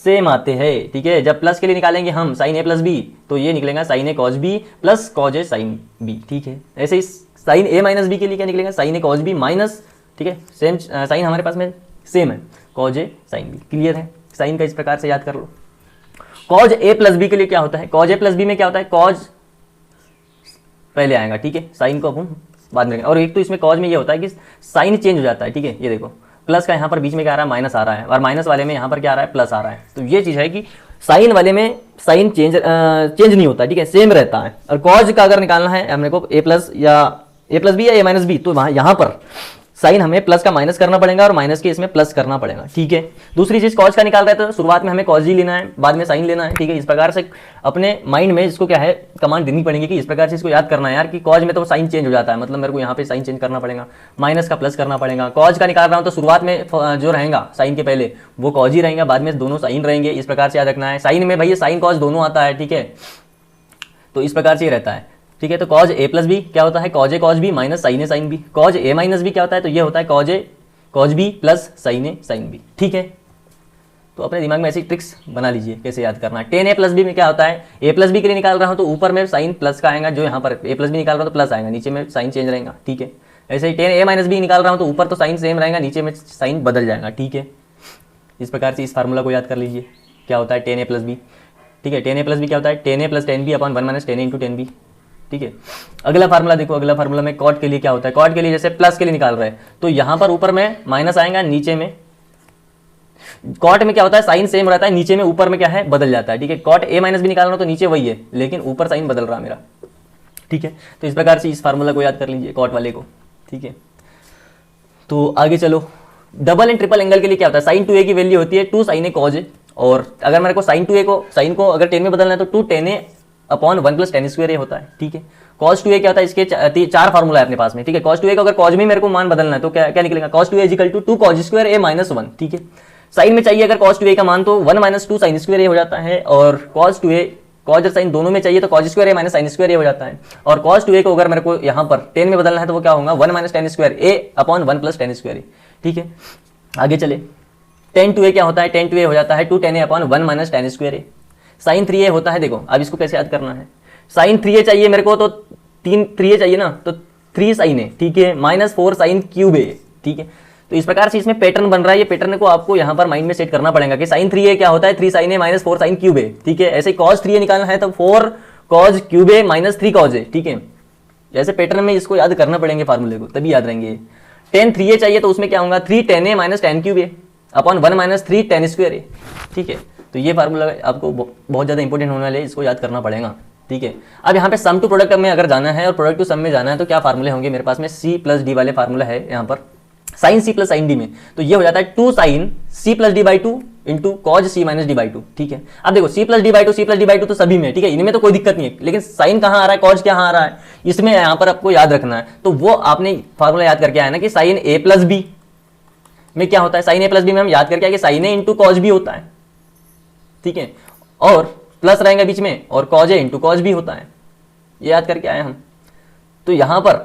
सेम आते हैं, ठीक है। जब प्लस के लिए निकालेंगे हम साइन ए प्लस बी, तो ये निकलेगा साइन ए कॉज बी प्लस कॉज ए साइन बी, ठीक है। ऐसे ही साइन ए माइनस बी के लिए क्या निकलेगा, साइन ए कॉज बी माइनस, ठीक है, सेम साइन हमारे पास में सेम है, कॉज ए साइन बी। क्लियर है, साइन का इस प्रकार से याद कर लो। कॉज ए प्लस बी के लिए क्या होता है, कॉज ए प्लस बी में क्या होता है, कॉज पहले आएगा, ठीक है, साइन को हम बाद में। और एक तो इसमें कॉज में ये होता है कि साइन चेंज हो जाता है, ठीक है। ये देखो प्लस का यहाँ पर बीच में क्या आ रहा है, माइनस आ रहा है, और माइनस वाले में यहाँ पर क्या आ रहा है, प्लस आ रहा है। तो ये चीज़ है कि साइन वाले में साइन चेंज नहीं होता, ठीक है, सेम रहता है। और कॉज का अगर निकालना है हमने को ए प्लस बी या ए माइनस बी, तो वहाँ यहाँ पर साइन हमें प्लस का माइनस करना पड़ेगा और माइनस के इसमें प्लस करना पड़ेगा, ठीक है। दूसरी चीज कॉज का निकाल रहे हैं तो शुरुआत में हमें कॉज ही लेना है, बाद में साइन लेना है, ठीक है। इस प्रकार से अपने माइंड में इसको क्या है, कमांड देनी पड़ेगी कि इस प्रकार से इसको याद करना है यार कि कॉज में तो साइन चेंज हो जाता है, मतलब मेरे को यहाँ पे साइन चेंज करना पड़ेगा, माइनस का प्लस करना पड़ेगा। कॉज का निकाल रहा हूँ तो शुरुआत में जो रहेगा साइन के पहले वो कॉज ही रहेगा, बाद में दोनों साइन रहेंगे, इस प्रकार से याद रखना है। साइन में भैया साइन कॉज दोनों आता है, ठीक है, तो इस प्रकार से ही रहता है, ठीक है। तो कॉज ए प्लस बी क्या होता है, cos A cos B minus sign A sine B. Cause A minus B क्या होता है, तो ये होता है cos A cos B plus sign A sine B, ठीक है। तो अपने दिमाग में ऐसी ट्रिक्स बना लीजिए कैसे याद करना है। टेन ए प्लस बी में क्या होता है, ए प्लस बी के लिए निकाल रहा हूँ तो ऊपर में साइन प्लस का आएगा, जो यहाँ पर ए प्लस बी निकाल रहा हूँ तो प्लस आएगा, नीचे में साइन चेंज रहेगा, ठीक है। ऐसे ही टेन ए माइनस बी निकाल रहा हूँ तो ऊपर तो साइन सेम रहेगा, नीचे में साइन बदल जाएगा, ठीक है। इस प्रकार से इस फार्मूला को याद कर लीजिए, क्या होता है टेन ए प्लस बी, ठीक है। टेन ए प्लस बी क्या होता है, tan A plus tan B upon one minus tan A into tan B, ठीक है। अगला फार्मूला देखो, अगला फार्मूला में कॉट के लिए क्या होता है, कॉट के लिए जैसे प्लस के लिए निकाल रहे हैं तो यहाँ पर ऊपर में माइनस आएगा, नीचे में कॉट में क्या होता है, साइन सेम रहता है, नीचे में ऊपर में क्या है बदल जाता है, ठीक है। कॉट ए माइनस भी निकाल रहा हूं तो नीचे वही है, लेकिन ऊपर साइन बदल रहा है मेरा, ठीक है। तो इस प्रकार से इस फार्मूला को याद कर लीजिए कॉट वाले को, ठीक है। तो आगे चलो, डबल एंड ट्रिपल एंगल के लिए क्या होता है, साइन 2a की वैल्यू होती है 2 साइन ए कॉज ए, और अगर मेरे को साइन 2a को साइन को अगर 10 में बदलना है तो 2 tan a upon 1 plus tan square A होता है, ठीक है। cos 2a क्या होता है, इसके चार फार्मूला है अपने पास में, ठीक है। cos 2a को अगर cos में मेरे को मान बदलना है तो क्या क्या निकलेगा, cos 2a equal to 2 cos square A minus 1, ठीक है। साइन में चाहिए अगर cos 2a का मान तो 1 माइनस 2 साइन स्क्वायर ए हो जाता है, और cos 2a cos और साइन दोनों में चाहिए तो cos square A minus sine square ए हो जाता है। और cos 2a को अगर मेरे को यहाँ पर 10 में बदलना है तो वो क्या होगा, 1 minus tan square A upon 1 plus tan square A, ठीक है। आगे चले, tan 2a क्या होता है, tan 2a हो जाता है 2 tan a upon 1 minus tan square A. Sine 3a होता है, देखो अब इसको कैसे याद करना है, साइन 3a चाहिए मेरे को तो 3a चाहिए ना, तो 3 साइन ए, ठीक है, माइनस 4 साइन क्यूब ए, ठीक है। तो इस प्रकार से इसमें पैटर्न बन रहा है, ये पैटर्न को आपको यहाँ पर माइंड में सेट करना पड़ेगा कि साइन 3a क्या होता है, 3 साइन ए माइनस 4 साइन क्यूब ए, ठीक है। ऐसे cos 3a निकालना है तो 4 cos क्यूब ए माइनस 3 cos ए, ठीक है। ऐसे पैटर्न में इसको याद करना पड़ेंगे फार्मूले को, तभी याद रहेंगे। tan 3a चाहिए तो उसमें क्या होगा, 3 tan a minus tan cube A upon 1 minus 3 tan square A, ठीक है। तो ये फार्मूला आपको बहुत ज़्यादा इंपॉर्टेंट होने वाले है, इसको याद करना पड़ेगा, ठीक है। अब यहाँ पे सम टू प्रोडक्ट में अगर जाना है और प्रोडक्ट टू सम में जाना है तो क्या फार्मूले होंगे मेरे पास में, सी प्लस डी वाले फार्मूला है यहाँ पर sine C plus sine D में, तो ये हो जाता है 2 sine C plus D by 2 into cos C minus D by 2, ठीक है। अब देखो सी प्लस डी बाई 2 तो सभी में, ठीक है, इनमें तो कोई दिक्कत नहीं है, लेकिन साइन कहाँ आ रहा है, कॉज कहाँ आ रहा है, इसमें यहाँ पर आपको याद रखना है। तो वो आपने फार्मूला याद करके आया ना कि साइन ए प्लस बी में क्या होता है, साइन ए प्लस बी में हम याद करके आए कि साइन ए इंटू कॉज भी होता है, ठीक है, और प्लस रहेंगे बीच में, और कॉज ए इंटू कॉज भी होता है, ये याद करके आए हम। तो यहां पर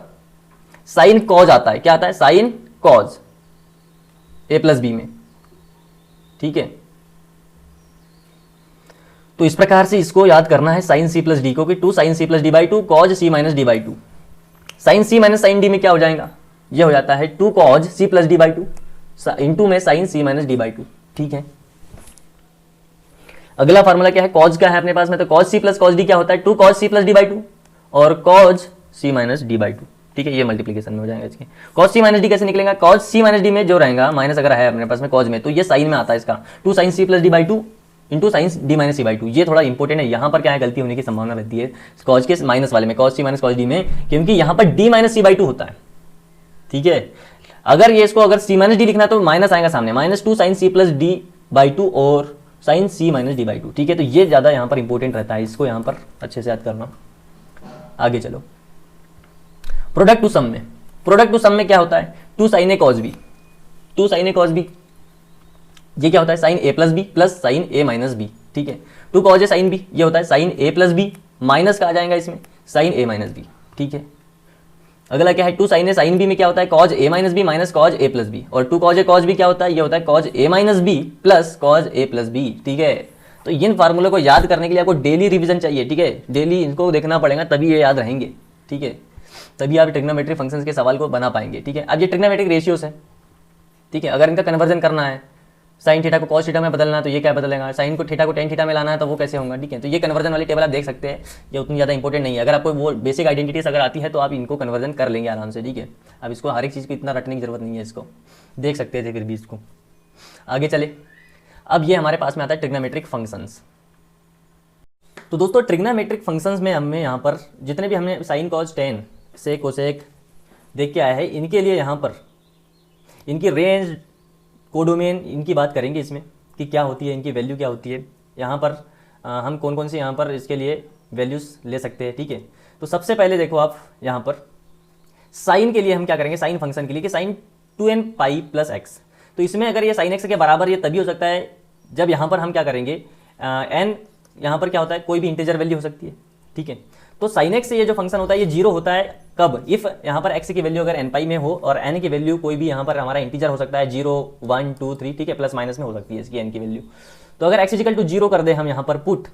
साइन कॉज आता है, क्या आता है, sign cause A plus B में, ठीक है। तो इस प्रकार से इसको याद करना है साइन सी प्लस डी को कि 2 sine C plus D by 2 cos C minus D by 2। Sine C minus sine D में क्या हो जाएगा, ये हो जाता है 2 cos C plus D by 2 into में sine C minus D by 2, ठीक है। अगला फार्मूला क्या है, कॉज का है अपने पास में, तो cos C plus cos D क्या होता है, 2 cos C plus D by 2 और cos C minus D by 2, ठीक है। ये मल्टीप्लीकेशन में हो जाएगा इसके। कॉज सी माइनस डी कैसे निकलेगा, कॉज सी माइनस डी में जो रहेगा माइनस अगर है अपने पास में कॉज में तो ये साइन में आता है इसका, 2 sine C plus D by 2 into sine D minus C by 2। ये थोड़ा इंपॉर्टेंट है, यहाँ पर क्या है गलती होने की संभावना रहती है कॉज के माइनस वाले में, cause C minus cos D में, क्योंकि यहाँ पर डी माइनस सी बाई 2 होता है, ठीक है। अगर ये इसको अगर सी माइनस डी लिखना तो माइनस आएगा सामने, minus 2 sine C plus D by 2 और sine C minus D by 2, ठीक है। तो ये ज्यादा यहाँ पर इंपॉर्टेंट रहता है, इसको यहाँ पर अच्छे से याद करना। आगे चलो, प्रोडक्ट टू सम में, प्रोडक्ट टू सम में क्या होता है, 2 साइन ए कॉज बी, 2 साइन ए कॉज बी, ये क्या होता है, साइन ए प्लस बी प्लस साइन ए माइनस बी, ठीक है। 2 कॉज ए साइन बी, ये होता है साइन ए प्लस बी माइनस का आ जाएगा इसमें साइन ए माइनस बी, ठीक है। अगला क्या है, two sine A, sine B में क्या होता है, cos A minus B minus cos A plus B, और two cos A cos B क्या होता है, ये होता है cos A minus B plus cos A plus B. ठीक है, तो इन फार्मूले को याद करने के लिए आपको डेली रिवीजन चाहिए। ठीक है, डेली इनको देखना पड़ेगा तभी ये याद रहेंगे। ठीक है, तभी आप ट्रिग्नोमेट्रिक फंक्शंस के सवाल को बना पाएंगे। ठीक है, अब ये ट्रिग्नोमेट्रिक रेशियोज है। ठीक है, अगर इनका कन्वर्जन करना है, साइन थीटा को कॉस थीटा में बदलना है तो ये क्या बदलेगा, साइन को थीटा को टेन थीटा में लाना है तो वो कैसे होगा। ठीक है, तो ये कन्वर्जन वाली टेबल आप देख सकते हैं, ये उतनी ज़्यादा इंपॉर्टेंट नहीं है। अगर आपको वो बेसिक आइडेंटिटीज अगर आती है तो आप इनको कन्वर्जन कर लेंगे आराम से। ठीक है, अब इसको हर एक चीज़ को इतना रटने की जरूरत नहीं है, इसको देख सकते थे फिर भी। इसको आगे चले, अब ये हमारे पास में आता है ट्रिग्नोमेट्रिक फंक्शंस। तो दोस्तों ट्रिग्नोमेट्रिक फंक्शंस में हमें यहाँ पर जितने भी हमने sine cos tan sec cosec देख के आया है, इनके लिए यहाँ पर इनकी रेंज कोडोमेन इनकी बात करेंगे इसमें कि क्या होती है, इनकी वैल्यू क्या होती है। यहाँ पर हम कौन कौन सी यहाँ पर इसके लिए वैल्यूज़ ले सकते हैं। ठीक है, तो सबसे पहले देखो आप यहाँ पर साइन के लिए हम क्या करेंगे, साइन फंक्शन के लिए कि sign 2n pi plus x. तो इसमें अगर ये साइन एक्स के बराबर ये तभी हो सकता है जब यहाँ पर हम क्या करेंगे, n यहाँ पर क्या होता है, कोई भी इंटीजर वैल्यू हो सकती है। ठीक है, तो साइन एक्स से ये जो फंक्शन होता है ये जीरो होता है कब, इफ यहाँ पर x की वैल्यू अगर n पाई में हो और n की वैल्यू कोई भी यहाँ पर हमारा इंटीजर हो सकता है 0 1 2 3। ठीक है, प्लस माइनस में हो सकती है इसकी n की वैल्यू। तो अगर x इजिकल टू 0 कर दे हम यहाँ पर पुट,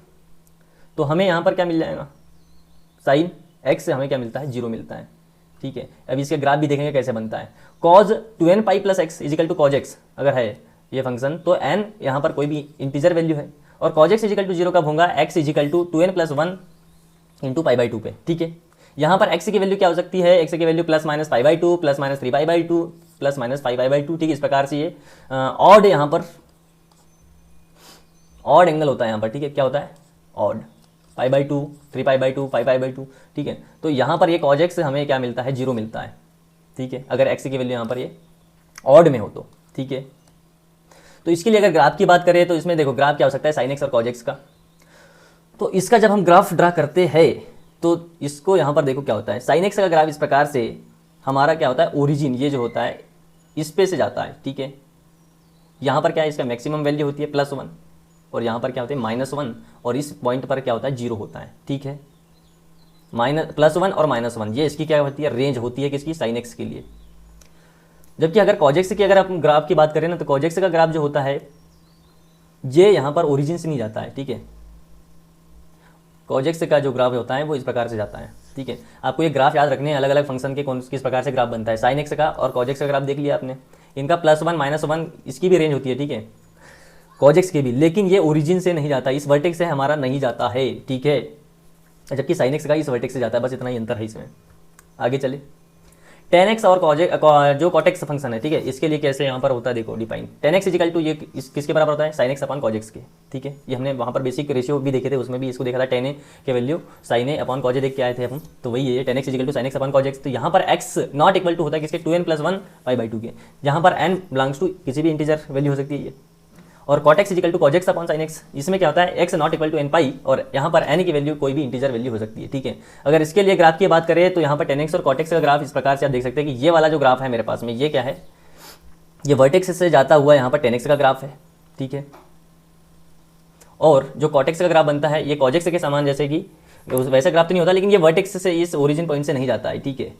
तो हमें यहाँ पर क्या मिल जाएगा, साइन x से हमें क्या मिलता है, 0 मिलता है। ठीक है, अब इसके ग्राफ भी देखेंगे कैसे बनता है। Cos 2n pi plus X equal to cos X अगर है ये फंक्शन, तो n यहाँ पर कोई भी इंटीजर वैल्यू है, और कॉज एक्स इजिकल टू 0 कब होगा, x equal to 2n plus 1 into pi by 2 पे। ठीक है, यहाँ पर x की वैल्यू क्या हो सकती है, x की value plus minus pi by 2 plus minus 3 pi by 2 plus minus 5 pi by 2। ठीक है, इस प्रकार से ये ऑड यहाँ पर ऑड एंगल होता है यहाँ पर। ठीक है, क्या होता है, odd pi by 2 3 pi by 2 5 pi by 2। ठीक है, तो यहाँ पर ये कॉज एक्स हमें क्या मिलता है, 0 मिलता है। ठीक है, अगर x की वैल्यू यहाँ पर ये ऑड में हो तो। ठीक है, तो इसके लिए अगर ग्राफ की बात करें तो इसमें देखो ग्राफ क्या हो सकता है, साइन एक्स और कॉज एक्स का। तो इसका जब हम ग्राफ ड्रा करते हैं तो इसको यहाँ पर देखो क्या होता है, साइन एक्स का ग्राफ इस प्रकार से हमारा क्या होता है, ओरिजिन ये जो होता है इस पे से जाता है। ठीक है, यहाँ पर क्या है, इसका मैक्सिमम वैल्यू होती है +1 और यहाँ पर क्या होता है -1, और इस पॉइंट पर क्या होता है, 0 होता है। ठीक है, +1 और -1 ये इसकी क्या होती है, रेंज होती है किसकी, साइन एक्स के लिए। जबकि अगर कॉज एक्स की अगर आप ग्राफ की बात करें ना, तो कॉज एक्स का ग्राफ जो होता है ये यहाँ पर ओरिजिन से नहीं जाता है। ठीक है, कॉज एक्स का जो ग्राफ होता है वो इस प्रकार से जाता है। ठीक है, आपको ये ग्राफ याद रखने हैं, अलग अलग फंक्शन के कौन किस प्रकार से ग्राफ बनता है। साइन एक्स का और कॉज एक्स का ग्राफ देख लिया आपने, इनका +1 -1 इसकी भी रेंज होती है। ठीक है, कॉज एक्स की भी, लेकिन ये ओरिजिन से नहीं जाता, इस वर्टेक्स से हमारा नहीं जाता है। ठीक है, जबकि साइन एक्स का इस वर्टेक्स से जाता है, बस इतना ही अंतर है इसमें। आगे चले, tan x और जो cot x फंक्शन है। ठीक है, इसके लिए कैसे यहाँ पर होता है देखो define, tan x equal to ये किसके बराबर होता है, sin x upon cos x के। ठीक है, ये हमने वहाँ पर बेसिक रेशियो भी देखे थे, उसमें भी इसको देखा था, tan a के value sin a upon cos a देख के आए थे हम, तो वही है tan x equal to sin x upon cos x। तो यहाँ पर x नॉट इक्वल टू होता है किसके, 2n प्लस 1 पाई बाई 2 के, जहाँ पर n बिलोंग्स टू किसी भी इंटीजर वैल्यू हो सकती है ये, और cot x equal to cos x upon sin x, इसमें क्या होता है x not equal to n pi, और यहाँ पर n की वैल्यू कोई भी इंटीजर वैल्यू हो सकती है। ठीक है, अगर इसके लिए ग्राफ की बात करें तो यहाँ पर tan x और cot x का ग्राफ इस प्रकार से आप देख सकते हैं कि ये वाला जो ग्राफ है मेरे पास में, ये क्या है, ये वर्टेक्स से जाता हुआ यहाँ पर tan x का ग्राफ है। ठीक है, और जो cot x का ग्राफ बनता है ये cos x के समान, जैसे कि वैसा ग्राफ तो नहीं होता, लेकिन ये वर्टेक्स से इस ओरिजिन पॉइंट से नहीं जाता है। ठीक है,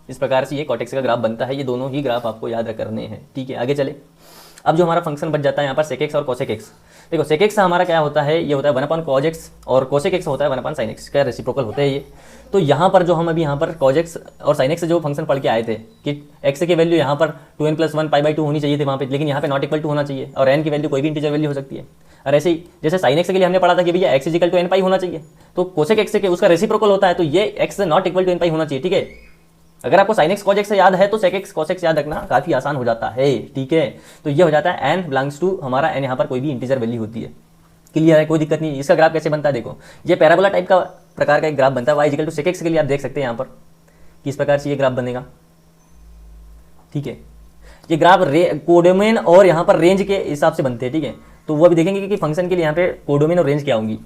इस प्रकार से ये cot x का ग्राफ बनता है, ये दोनों ही ग्राफ आपको याद करने हैं। ठीक है, आगे चले, अब जो हमारा फंक्शन बच जाता है यहाँ पर sec x और cosec x। देखो sec x हमारा क्या होता है, ये होता है 1 अपॉन cos x, और cosec x होता है 1 अपॉन sin x का रेसिप्रोकल होता है ये। तो यहाँ पर जो हम अभी यहाँ पर cos x और sin x से जो फंक्शन पढ़ के आए थे कि x की वैल्यू यहाँ पर 2n प्लस 1 पाई बाई 2 होनी चाहिए थी वहाँ पे, लेकिन यहाँ पे नॉट इक्वल टू होना चाहिए, और n की वैल्यू कोई भी इंटीजर वैल्यू हो सकती है। और ऐसे ही जैसे sin x के लिए हमने पढ़ा था कि भैया x equal to n pi होना चाहिए, तो cosec x के उसका रेसिप्रोकल होता है, तो ये x not equal to n pi होना चाहिए। ठीक है, अगर आपको sin x cos x से याद है तो sec x cos x याद रखना काफी आसान हो जाता है। ठीक है, तो ये हो जाता है n बिलोंग्स टू हमारा n यहाँ पर कोई भी इंटीजर वैल्यू होती है। क्लियर है, कोई दिक्कत नहीं। इसका ग्राफ कैसे बनता है देखो, ये पैराबोला टाइप का प्रकार का एक ग्राफ बनता है, y equal to sec x के लिए आप देख सकते हैं यहाँ पर किस प्रकार से ये ग्राफ बनेगा। ठीक है, ये ग्राफ कोडोमेन और यहाँ पर रेंज के हिसाब से बनते हैं। ठीक है, तो वो अभी देखेंगे कि फंक्शन के लिए यहाँ पे कोडोमेन और रेंज क्या होंगी।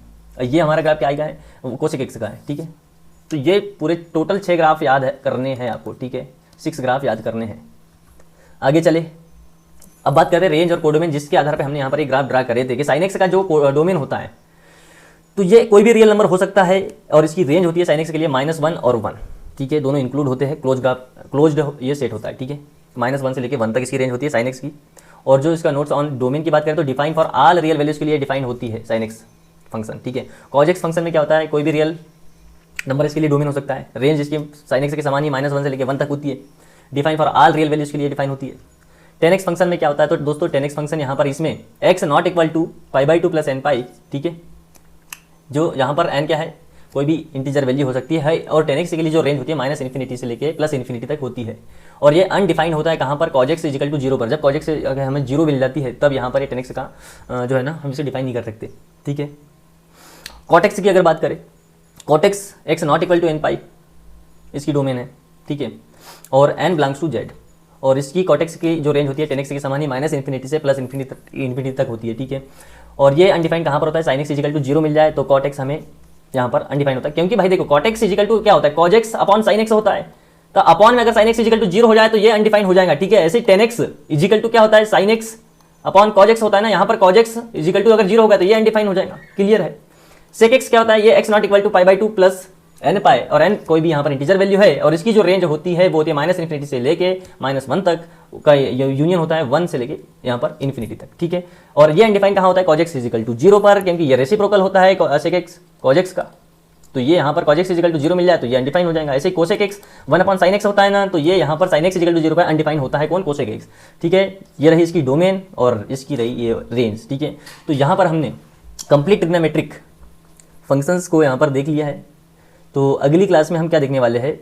ये हमारा ग्राफ क्या आएगा है, cosec x का है। ठीक है, तो ये पूरे टोटल 6 ग्राफ याद करने हैं आपको। ठीक है, 6 ग्राफ याद करने हैं। आगे चले, अब बात करते हैं रेंज और कोडोमेन, जिसके आधार पे हमने यहाँ पर एक ग्राफ ड्रा करे थे कि साइन एक्स का जो डोमेन होता है, तो ये कोई भी रियल नंबर हो सकता है, और इसकी रेंज होती है साइन एक्स के लिए -1 और 1। ठीक है, दोनों इंक्लूड होते हैं, क्लोज्ड ये सेट होता है, ठीक है। -1 से लेकर 1 तक इसकी रेंज होती है साइन एक्स की। और जो इसका नोट्स ऑन डोमेन की बात करें तो define for all real values के लिए डिफाइन होती है साइन एक्स फंक्शन, ठीक है। कॉज एक्स फंक्शन में क्या होता है, कोई भी रियल नंबर इसके लिए डोमेन हो सकता है, रेंज इसकी साइन एक्स के समान ही -1 से लेकर 1 तक होती है, define for all real values के लिए डिफाइन होती है। tan x फंक्शन में क्या होता है, तो दोस्तों tan x फंक्शन यहाँ पर इसमें x not equal to π/2 + n pi, ठीक है, जो यहाँ पर n क्या है, कोई भी इंटीजर वैल्यू हो सकती है, और tan x के लिए जो रेंज होती है -∞ से लेके +∞ तक होती है। और ये अनडिफाइंड होता है कहाँ पर, cos x = 0 पर। जब cos x अगर हमें 0 मिल जाती है तब यहाँ पर ये tan x का जो है ना हम इसे डिफाइन नहीं कर सकते, ठीक है। cot x की अगर बात करें, cot x not equal to n pi इसकी डोमेन है, ठीक है, और n बिलोंग्स टू z, और इसकी cot x की जो रेंज होती है tan x के समान ही -∞ से +∞ तक होती है, ठीक है। और ये अनडिफाइंड कहाँ पर होता है, sin x = 0 मिल जाए तो cot x हमें यहाँ पर अनडिफाइंड होता है, क्योंकि भाई देखो cot x = क्या होता है, cos x upon sin x होता है, तो अपॉन में अगर sin x = 0 हो जाए तो ये अनडिफाइंड हो जाएगा, ठीक है। ऐसे tan x = क्या होता है, sin x upon cos x होता है ना, यहाँ पर cos x = अगर 0 होगा तो ये अनडिफाइंड हो जाएगा, क्लियर है। sec x क्या होता है, ये x not equal to π/2 + n pi, और n कोई भी यहाँ पर इंटीजर वैल्यू है, और इसकी जो रेंज होती है वो होती है -∞ से लेके -1 तक का यूनियन होता है 1 से लेके यहाँ पर ∞ तक, ठीक है। और ये अनडिफाइंड कहाँ होता है, cos x = 0 पर, क्योंकि ये रेसिप्रोकल होता है sec x cos x का, तो ये यहाँ पर cos x = 0 मिल जाए तो ये अनडिफाइंड हो जाएगा। ऐसे cosec x 1/sin x होता है ना, तो ये यहाँ पर sin x = 0 पर अनडिफाइंड होता है, कौन, cosec x, ठीक है। ये रही इसकी डोमेन और इसकी रही ये रेंज, ठीक है। तो यहाँ पर हमने कंप्लीट ट्रिग्नोमेट्रिक फंक्शंस को यहाँ पर देख लिया है। तो अगली क्लास में हम क्या देखने वाले हैं,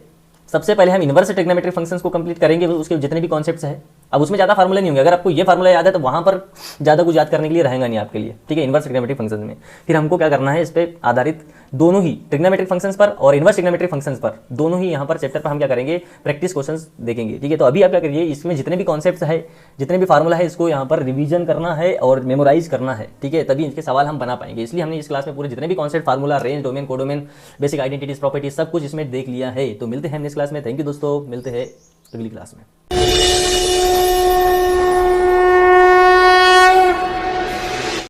सबसे पहले हम इनवर्स ट्रिग्नोमेट्रिक फंक्शंस को कंप्लीट करेंगे, उसके जितने भी कॉन्सेप्ट्स हैं। अब उसमें ज़्यादा फार्मूला नहीं होंगे, अगर आपको ये फार्मूला याद है तो वहाँ पर ज़्यादा कुछ याद करने के लिए रहेगा नहीं आपके लिए, ठीक है, इनवर्स ट्रिग्नोमेट्रिक फंक्शंस में। फिर हमको क्या करना है, इस पर आधारित दोनों ही ट्रिग्नोमेट्रिक फंक्शंस पर और इनवर्स ट्रिग्नोमेट्रिक फंक्शंस पर, दोनों ही यहाँ पर चैप्टर पर हम क्या करेंगे, प्रैक्टिस क्वेश्चंस देखेंगे, ठीक है। तो अभी आप क्या करिए, इसमें जितने भी कॉन्सेप्ट्स है, जितने भी फार्मूला है, इसको यहाँ पर रिवीजन करना है और मेमोराइज करना है, ठीक है, तभी इनके सवाल हम बना पाएंगे। इसलिए हमने इस क्लास में पूरे जितने भी concept, formula, range, domain, codomain, basic identities, properties, सब कुछ इसमें देख लिया है। तो मिलते हैं नेक्स्ट क्लास में। थैंक यू दोस्तों, मिलते हैं अगली क्लास में।